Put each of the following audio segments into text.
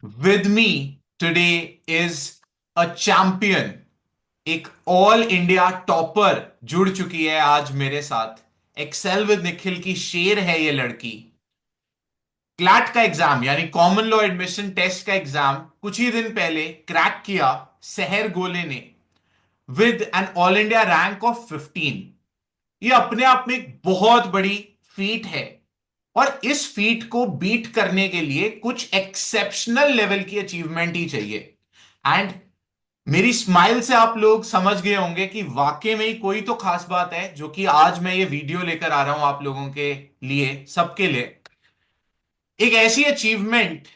With me today is a champion, एक all India topper जुड़ चुकी है आज मेरे साथ। एक्सेल विद निखिल की शेर है ये लड़की। क्लैट का एग्जाम यानी कॉमन लॉ एडमिशन टेस्ट का एग्जाम कुछ ही दिन पहले क्रैक किया सहर गोले ने with an all India rank of 15। ये अपने आप में एक बहुत बड़ी फीट है और इस फीट को बीट करने के लिए कुछ एक्सेप्शनल लेवल की अचीवमेंट ही चाहिए। एंड मेरी स्माइल से आप लोग समझ गए होंगे कि वाकई में ही कोई तो खास बात है जो कि आज मैं ये वीडियो लेकर आ रहा हूं आप लोगों के लिए, सबके लिए। एक ऐसी अचीवमेंट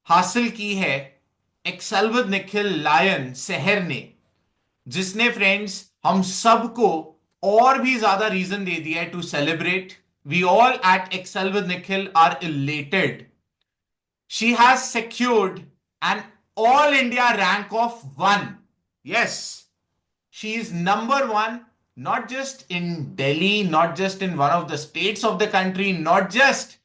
हासिल की है एक्सेल विद निखिल लायन सहर ने, जिसने फ्रेंड्स हम सबको और भी ज्यादा रीजन दे दिया है to celebrate. We all at Excel with Nikhil are elated. She has secured an all India rank of 1. Yes, she is number one, not just in Delhi, not just in one of the states of the country, not just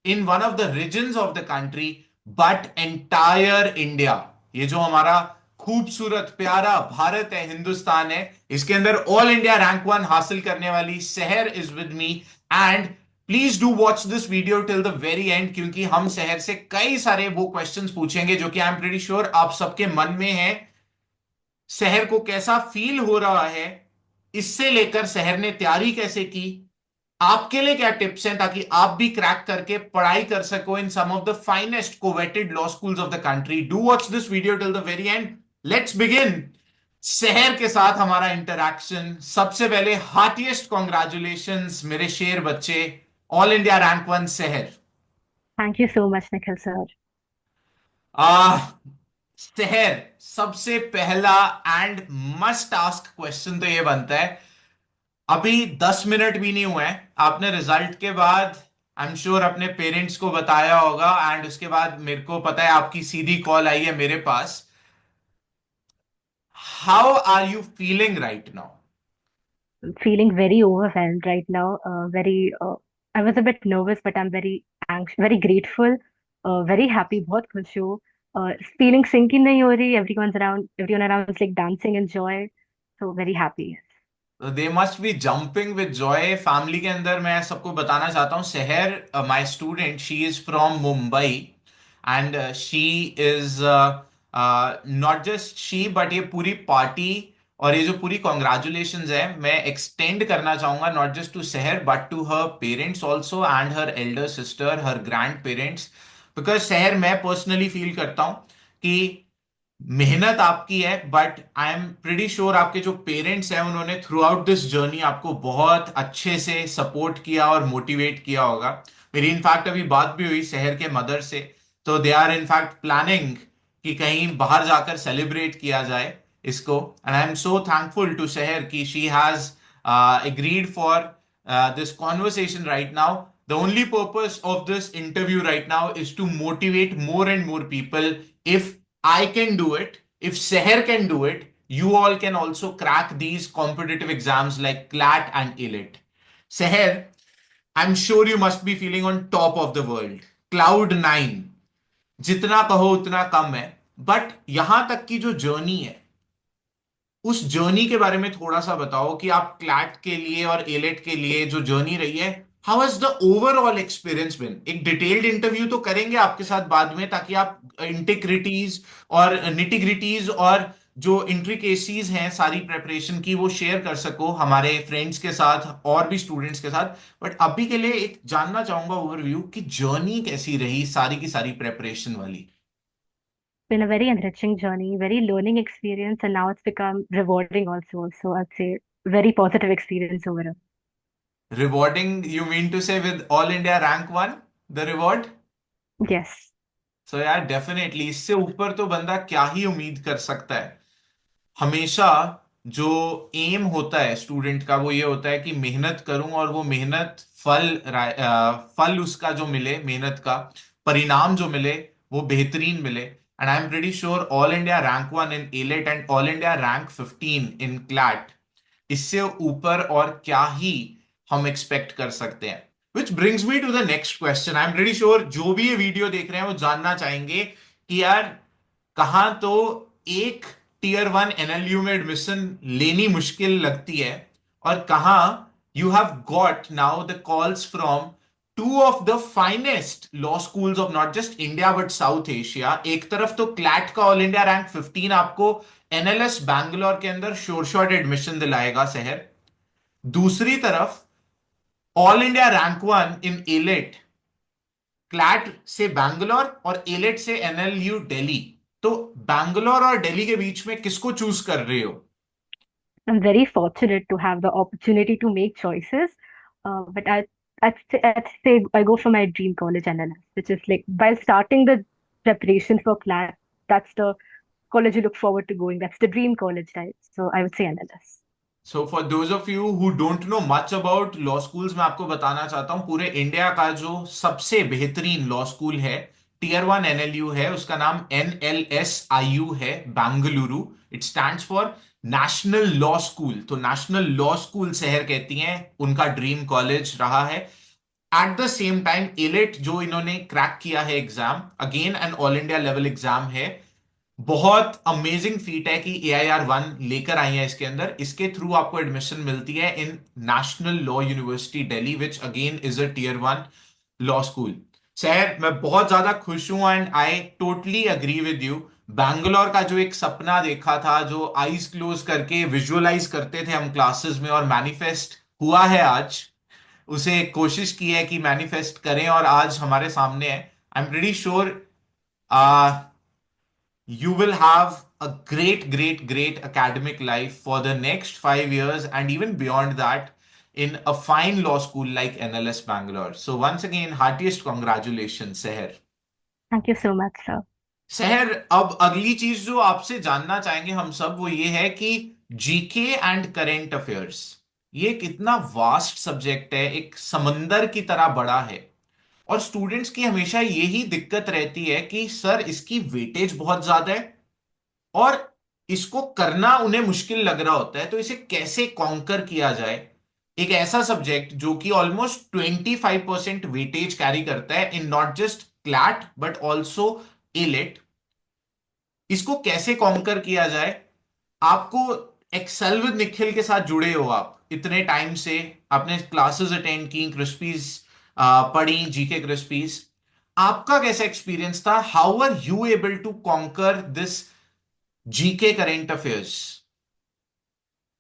in one of the regions of the country, but entire India. ये जो हमारा खूबसूरत प्यारा भारत है, हिंदुस्तान है, इसके अंदर all India rank 1 हासिल करने वाली सहर is with me. And please do watch this video till the very and, क्योंकि हम शहर से कई सारे वो क्वेश्चंस पूछेंगे जो कि आई एम प्रीटी श्योर आप सबके मन में है। शहर को कैसा फील हो रहा है, इससे लेकर शहर ने तैयारी कैसे की, आपके लिए क्या टिप्स हैं ताकि आप भी क्रैक करके पढ़ाई कर सको in some of the finest coveted law schools of the country. Do watch this video till the very end. Let's begin Sehar के साथ हमारा इंटरैक्शन। सबसे पहले हार्टिएस्ट कॉन्ग्रेचुलेशंस मेरे शेर बच्चे, ऑल इंडिया रैंक 1 शहर। Thank you so much, Nikhil sir. आ शहर, सबसे पहला एंड मस्ट आस्क क्वेश्चन तो ये बनता है, अभी 10 मिनट भी नहीं हुए हैं, आपने रिजल्ट के बाद आई एम श्योर अपने पेरेंट्स को बताया होगा एंड उसके बाद मेरे को पता है आपकी सीधी कॉल आई है मेरे पास। How are you feeling right now? Feeling very overwhelmed right now. I was a bit nervous, but I'm very anxious, very grateful, very happy, बहुत खुश हूँ. Feeling sync ही नहीं हो रही. Everyone around is like dancing in joy. So very happy. They must be jumping with Joy. Family के अंदर मैं सबको बताना चाहता हूँ, शहर my student, she is from Mumbai and she is not just she but ये पूरी पार्टी और ये जो पूरी कॉन्ग्रेचुलेशंस है मैं एक्सटेंड करना चाहूंगा not just to Sahar but to her parents also and her elder sister, her grandparents. Because Sahar मैं पर्सनली फील करता हूँ कि मेहनत आपकी है, but I am pretty sure आपके जो पेरेंट्स हैं उन्होंने थ्रू आउट दिस जर्नी आपको बहुत अच्छे से सपोर्ट किया और मोटिवेट किया होगा। मेरी इनफैक्ट अभी बात भी हुई शहर के मदर से, तो दे आर इनफैक्ट प्लानिंग कि कहीं बाहर जाकर सेलिब्रेट किया जाए इसको। And I am so thankful to Sahar कि she has agreed for this conversation right now. The only purpose of this interview right now is to motivate more and more people. If I can do it, if Seher can do it, you all can also crack these competitive exams like CLAT and ILIT. Seher, I'm sure you must be feeling on top of the world. Cloud 9, जितना कहो उतना कम है। But यहां तक की जो journey है, उस जर्नी के बारे में थोड़ा सा बताओ कि आप क्लैट के लिए और एलेट के लिए जो जर्नी रही है, how has the overall experience been. एक डिटेल्ड इंटरव्यू तो करेंगे आपके साथ बाद में ताकि आप इंटिग्रिटीज और निटिग्रिटीज और जो इंट्रिकेसीज हैं सारी प्रेपरेशन की वो शेयर कर सको हमारे फ्रेंड्स के साथ और भी स्टूडेंट्स के साथ। बट अभी के लिए एक जानना चाहूंगा ओवरव्यू कि जर्नी कैसी रही सारी की सारी प्रेपरेशन वाली। Been a very enriching journey, very learning experience, and now it's become rewarding also. So I'd say very positive experience overall. Rewarding you mean to say with all India rank 1 the reward? Yes. So यार definitely इससे ऊपर तो बंदा क्या ही उम्मीद कर सकता है। हमेशा जो एम होता है स्टूडेंट का वो ये होता है कि मेहनत करूं और वो मेहनत फल उसका जो मिले, मेहनत का परिणाम जो मिले वो बेहतरीन मिले। And I am pretty sure all India rank 1 in AILET and all India rank 15 in CLAT, इससे ऊपर और क्या ही हम एक्सपेक्ट कर सकते हैं। Which brings me to the next question. I am pretty sure जो भी ये वीडियो देख रहे हैं वो जानना चाहेंगे कि यार कहाँ तो एक टीयर वन एनएलयू में एडमिशन लेनी मुश्किल लगती है, और कहाँ you have got now the calls from two of the finest law schools of not just India but south Asia. एक तरफ तो क्लैट का ऑल इंडिया रैंक 15 आपको एनएलएस बैंगलोर के अंदर श्योर शॉट एडमिशन दिलाएगा शहर, दूसरी तरफ all India rank one in AILET CLAT से बैंगलोर और एलेट से एनएलयू दिल्ली। तो बैंगलोर और दिल्ली के बीच में किसको चूज कर रहे हो? I'm very fortunate to have the opportunity to make choices. But I'd say I go for my dream college NLS, which is like while starting the preparation for CLAT, that's the college you look forward to going. That's the dream college, right? So I would say NLS. So for those of you who don't know much about law schools, मैं आपको बताना चाहता हूं पूरे India का जो सबसे बेहतरीन लॉ स्कूल है, टीयर वन एनएलयू है, उसका नाम NLSIU है, Bengaluru. It stands for national law school. तो नेशनल लॉ स्कूल शहर कहती हैं, उनका ड्रीम कॉलेज रहा है। At the same time AILET जो इन्होंने क्रैक किया है exam, again an all India level exam है। बहुत अमेजिंग फीट है कि AIR 1 लेकर आई है इसके अंदर। इसके थ्रू आपको एडमिशन मिलती है in National Law University Delhi, which again is a tier one law school. Sir मैं बहुत ज्यादा खुश हूं and I totally agree with you. Bangalore का जो एक सपना देखा था, जो आईज क्लोज करके विजुअलाइज करते थे हम क्लासेस में, और मैनिफेस्ट हुआ है आज, उसे कोशिश की है कि मैनिफेस्ट करें और आज हमारे सामने है। आई am pretty sure you will have a great, great, great academic life for the next 5 years and even beyond that in a fine law school like NLS Bangalore. So, once again, heartiest congratulations, Seher. Thank you so much, sir. शहर, अब अगली चीज जो आपसे जानना चाहेंगे हम सब वो ये है कि जीके एंड करेंट अफेयर्स, ये कितना वास्ट सब्जेक्ट है, एक समंदर की तरह बड़ा है। और स्टूडेंट्स की हमेशा यही दिक्कत रहती है कि सर इसकी वेटेज बहुत ज्यादा है और इसको करना उन्हें मुश्किल लग रहा होता है, तो इसे कैसे कॉन्कर किया जाए। एक ऐसा सब्जेक्ट जो कि ऑलमोस्ट 25% वेटेज कैरी करता है in not just CLAT but also AILET, इसको कैसे कॉन्कर किया जाए। आपको एक्सेल विद निखिल के साथ जुड़े हो आप इतने टाइम से, आपने क्लासेस अटेंड की, क्रिस्पीज पढ़ी, जीके क्रिस्पीज, आपका कैसा एक्सपीरियंस था? How are you able to conquer this GK current affairs?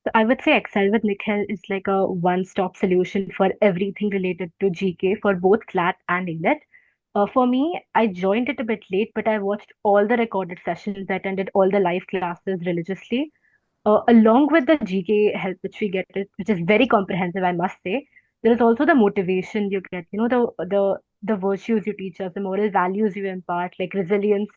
So I would say Excel with Nikhil is like a one-stop solution for everything related to GK for both CLAT and INET. For me, I joined it a bit late, but I watched all the recorded sessions, I attended all the live classes religiously. Along with the GK help which we get, which is very comprehensive, I must say, there is also the motivation you get. You know, the virtues you teach us, the moral values you impart, like resilience,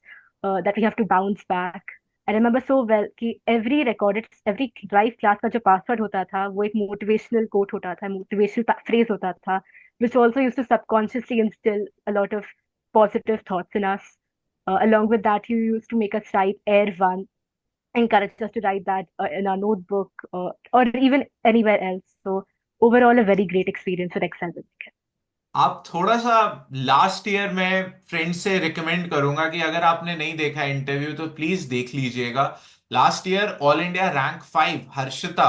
that we have to bounce back. I remember so well कि every live class का जो password होता था वो एक motivational quote होता था, motivational phrase होता था, which also used to subconsciously instill a lot of positive thoughts in us. Along with that, you used to make us write Air 1, encouraged us to write that in our notebook, or even anywhere else. So overall, a very great experience with Excel. आप थोड़ा सा last year में friends से recommend करूंगा कि अगर आपने नहीं देखा इंटरव्यू तो प्लीज देख लीजिएगा। Last year all India rank 5 Harshita,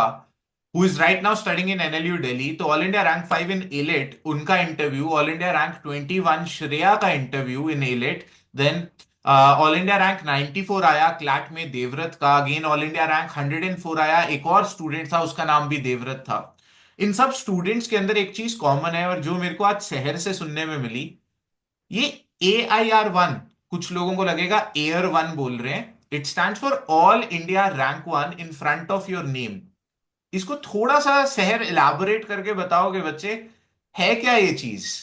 who is right now studying in NLU Delhi, तो all India rank 5 in AILET उनका इंटरव्यू, ऑल इंडिया रैंक 21 श्रेया का interview in AILET, then all India rank 94 आया क्लैट में देवव्रत का, अगेन ऑल इंडिया रैंक 104 आया, एक और स्टूडेंट था उसका नाम भी देवव्रत था। इन सब स्टूडेंट्स के अंदर एक चीज कॉमन है और जो मेरे को आज शहर से सुनने में मिली, ये AIR 1, कुछ लोगों को लगेगा एयर 1 बोल रहे हैं, it stand for all India rank 1 in front of your name. इसको थोड़ा सा शहर इलाबोरेट करके बताओगे बच्चे, है क्या ये चीज?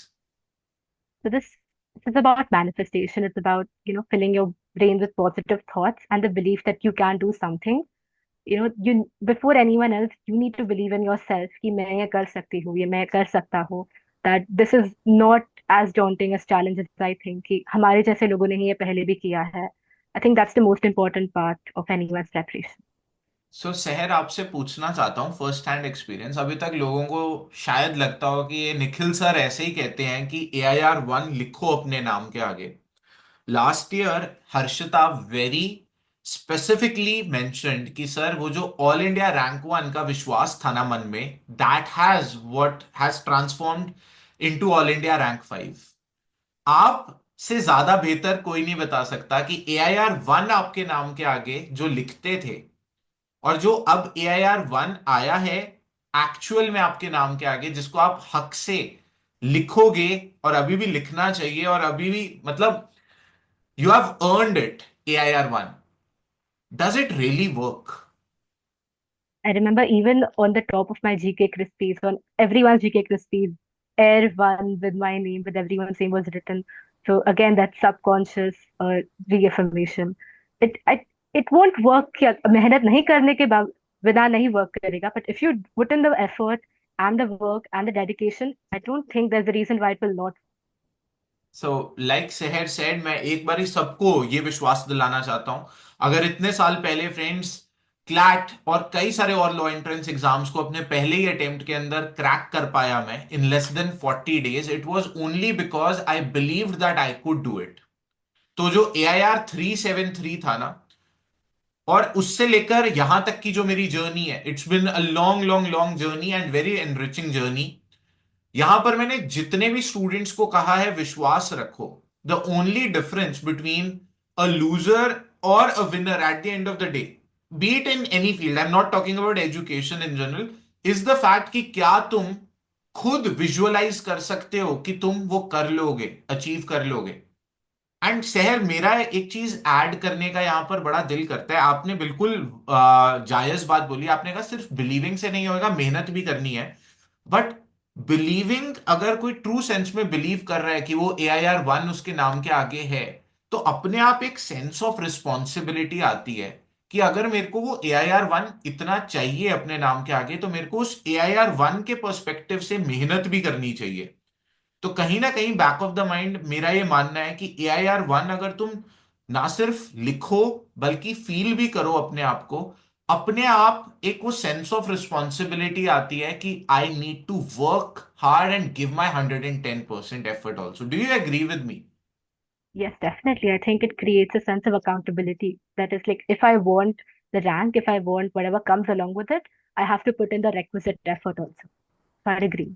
So this is about manifestation. It's about, filling your brain with positive thoughts and the belief that you can do something. You before anyone else, you need to believe in yourself कि मैं ये कर सकती हूँ, ये मैं कर सकता हूँ. That this is not as daunting as challenge as I think कि हमारे जैसे लोगों ने ही ये पहले भी किया है. I think that's the most important part of anyone's preparation. सो शहर, आपसे पूछना चाहता हूँ फर्स्ट हैंड एक्सपीरियंस, अभी तक लोगों को शायद लगता हो कि ये निखिल सर ऐसे ही कहते हैं कि AIR 1 लिखो अपने नाम के आगे, last year Harshita very specifically mentioned कि सर वो जो ऑल इंडिया रैंक वन का विश्वास था ना मन में, that has what has transformed into all India rank five. आप से ज्यादा बेहतर कोई नहीं बता सकता कि एआईआर वन आपके नाम के आगे जो लिखते थे, और जो अब एआईआर वन आया है एक्चुअल में आपके नाम के आगे, जिसको आप हक से लिखोगे और अभी भी लिखना चाहिए, और अभी भी मतलब you have earned it, AIR one, does it really work? I remember even on the top of my GK Crispies, on everyone's GK Crispies, Air One with my name, with everyone's name was written. So again, that subconscious reaffirmation. It won't work. क्या मेहनत नहीं करने के बाद बिना नहीं work करेगा. But if you put in the effort and the work and the dedication, I don't think there's a reason why it will not. So like शहर सेड, मैं एक बार ही सबको ये विश्वास दिलाना चाहता हूं, अगर इतने साल पहले फ्रेंड्स क्लैट और कई सारे और लॉ एंट्रेंस एग्जाम्स को अपने पहले ही अटेम्प्ट के अंदर क्रैक कर पाया मैं in less than 40 days, it was only because I believed that I could do it. तो जो AIR 373 था ना, और उससे लेकर यहां तक की जो मेरी जर्नी है, it's been a long long long journey and very enriching journey. यहां पर मैंने जितने भी स्टूडेंट्स को कहा है विश्वास रखो, the only difference between a loser और a winner at the end of the day, be it in any field, I am not talking about education in general, is the fact कि क्या तुम खुद विजुअलाइज कर सकते हो कि तुम वो कर लोगे, अचीव कर लोगे। एंड शहर, मेरा एक चीज ऐड करने का यहां पर बड़ा दिल करता है, आपने बिल्कुल जायज बात बोली, आपने कहा सिर्फ बिलीविंग से नहीं होगा, मेहनत भी करनी है। बट बिलीविंग, अगर कोई ट्रू सेंस में बिलीव कर रहा है कि वो AIR 1 उसके नाम के आगे है, तो अपने आप एक सेंस ऑफ रिस्पॉन्सिबिलिटी आती है कि अगर मेरे को वो AIR 1 इतना चाहिए अपने नाम के आगे, तो मेरे को उस AIR 1 के पर्सपेक्टिव से मेहनत भी करनी चाहिए। तो कहीं ना कहीं बैक ऑफ द माइंड मेरा ये मानना है कि AIR 1 अगर तुम ना सिर्फ लिखो बल्कि फील भी करो अपने आप को, अपने आप एक वो सेंस ऑफ रिस्पॉन्सिबिलिटी आती है कि I need to work hard and give my 110% effort also. Do you agree with me? Yes, definitely. I think it creates a sense of accountability. That is like, if I want the rank, if I want whatever comes along with it, I have to put in the requisite effort also. So I agree.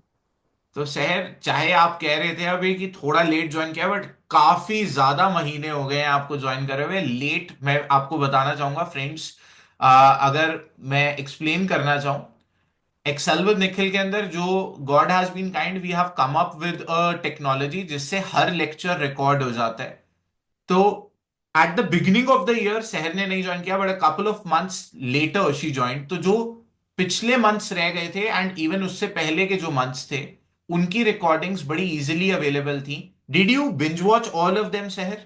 तो शहर, चाहे आप कह रहे थे अभी कि थोड़ा लेट ज्वाइन किया, बट काफी ज्यादा महीने हो गए हैं आपको ज्वाइन करे हुए लेट। मैं आपको बताना चाहूंगा फ्रेंड्स, अगर मैं एक्सप्लेन करना चाहूं, एक्सेल विद निखिल के अंदर जो god has been kind, we have come up with a technology जिससे हर लेक्चर रिकॉर्ड हो जाता है। तो at the beginning of the year Sahar ने नहीं ज्वाइन किया, but a couple of months later she join. तो जो पिछले मंथ्स रह गए थे एंड इवन उससे पहले के जो मंथ्स थे, उनकी रिकॉर्डिंग्स बड़ी इजीली अवेलेबल थी। Did you binge watch all of them शहर,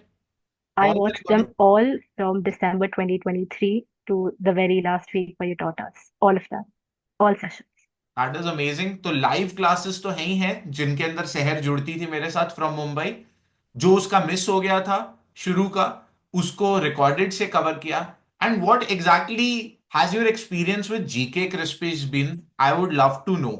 I all the watched recording? them all from December 2023 to the very last week where you taught us. All of them, all sessions. That is amazing. तो live classes तो है ही हैं जिनके अंदर शहर जुड़ती थी मेरे साथ फ्रॉम मुंबई। जो उसका मिस हो गया था शुरू का, उसको रिकॉर्डेड से कवर किया। And what exactly has your experience with GK crispies been, I would love to know.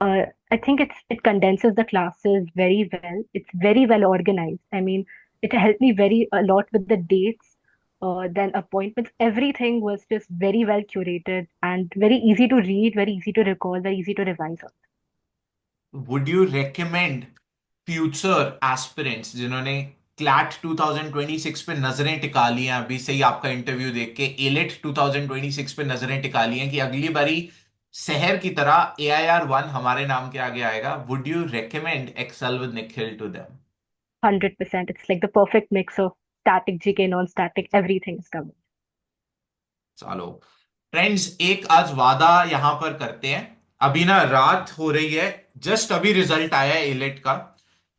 I think it condenses the classes very well. It's very well organized. I mean, it helped me very a lot with the dates, then appointments. Everything was just very well curated and very easy to read, very easy to recall, very easy to revise on. Would you recommend future aspirants जिन्होंने CLAT 2026 पे नजरें टिका ली हैं, अभी से ही आपका interview देख के एलेट 2026 पे नजरें टिका ली हैं कि अगली बारी शहर की तरह AIR 1 हमारे नाम के आगे आएगा, would you recommend Excel with Nikhil to them? 100%. It's like the perfect mix of static GK, non-static, everything is covered. चलो फ्रेंड्स, एक आज वादा यहां पर करते हैं। अभी ना रात हो रही है, जस्ट अभी रिजल्ट आया है एलेट का,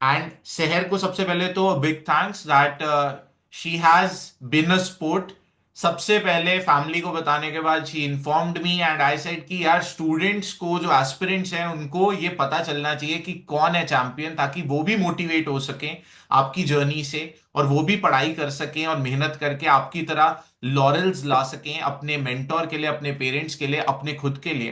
एंड शहर को सबसे पहले तो big thanks that she has been a sport. सबसे पहले फैमिली को बताने के बाद she informed me and I said कि यार स्टूडेंट्स को, जो एस्पिरेंट्स हैं, उनको ये पता चलना चाहिए कि कौन है चैंपियन, ताकि वो भी मोटिवेट हो सकें आपकी जर्नी से, और वो भी पढ़ाई कर सकें और मेहनत करके आपकी तरह लॉरेल्स ला सकें अपने मेंटोर के लिए, अपने पेरेंट्स के लिए, अपने खुद के लिए।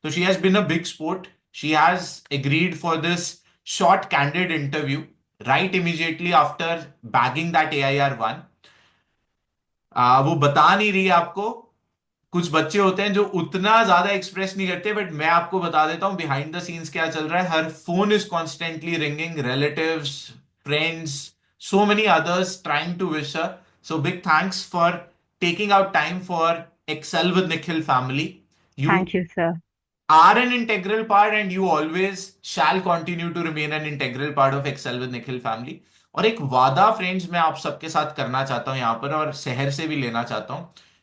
तो she has been a big support, she has agreed for this short candid interview, right immediately after bagging that AIR 1. वो बता नहीं रही आपको। कुछ बच्चे होते हैं जो उतना ज्यादा एक्सप्रेस नहीं करते, बट मैं आपको बता देता हूँ बिहाइंड द सीन्स क्या चल रहा है। हर phone is constantly ringing, relatives, friends, so many others trying to wish her. So big thanks for taking out time for Excel with Nikhil family. You Thank you, sir. are an integral part and you always shall continue to remain an integral part of Excel with Nikhil family. और एक वादा friends मैं आप सबके साथ करना चाहता हूं यहां पर, और शहर से भी लेना चाहता हूं,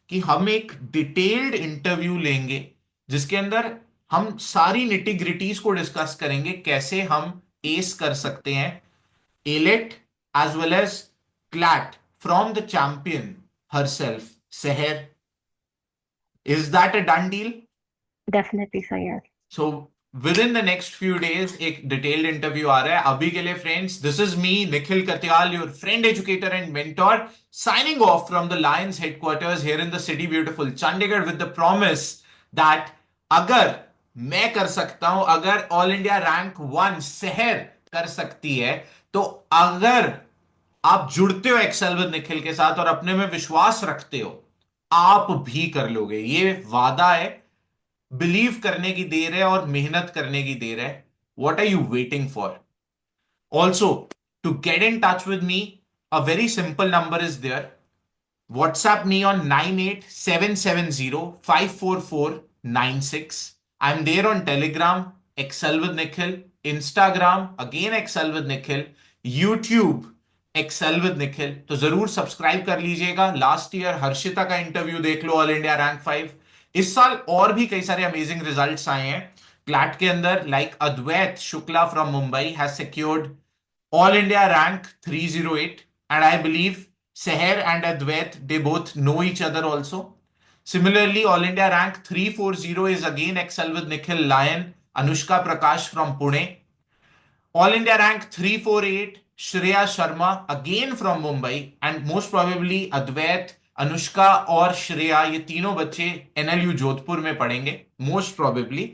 कि हम एक डिटेल्ड इंटरव्यू लेंगे जिसके अंदर हम सारी निटी ग्रिटीज को डिस्कस करेंगे, कैसे हम एस कर सकते हैं AILET as well as CLAT from the champion herself, Sehar. Is that a done deal? Definitely, sir. Yes. So within the next few days एक डिटेल्ड इंटरव्यू आ रहा है। अभी के लिए friends, this is me Nikhil Katyal, your friend, educator and mentor, signing off from the Lions headquarters here in the city beautiful Chandigarh, with the promise that अगर मैं कर सकता हूं, अगर ऑल इंडिया रैंक 1 शहर कर सकती है, तो अगर आप जुड़ते हो एक्सेल विद निखिल के साथ और अपने में विश्वास रखते हो, आप भी कर लोगे। ये वादा है, बिलीव करने की देर है और मेहनत करने की देर है। What are you waiting for? Also, to get in touch with me, a very simple number is there. WhatsApp me on 9877054496. I'm there on Telegram, Excel with Nikhil, Instagram, again Excel with Nikhil, YouTube, Excel with Nikhil. तो जरूर subscribe कर लीजिएगा। Last year Harshita का interview देख लो, all India rank 5। इस साल और भी कई सारे अमेजिंग रिजल्ट्स आए हैं क्लैट के अंदर, like Advait Shukla from Mumbai has secured All India rank 308, and I believe Seher and Advait, they both know each other also. Similarly, All India rank 340 is again Excel with Nikhil Lion, Anushka Prakash from Pune. All India rank 348, Shreya Sharma again from Mumbai, and most probably Advait, Anushka और श्रेया, ये तीनों बच्चे NLU Jodhpur में पढ़ेंगे most probably.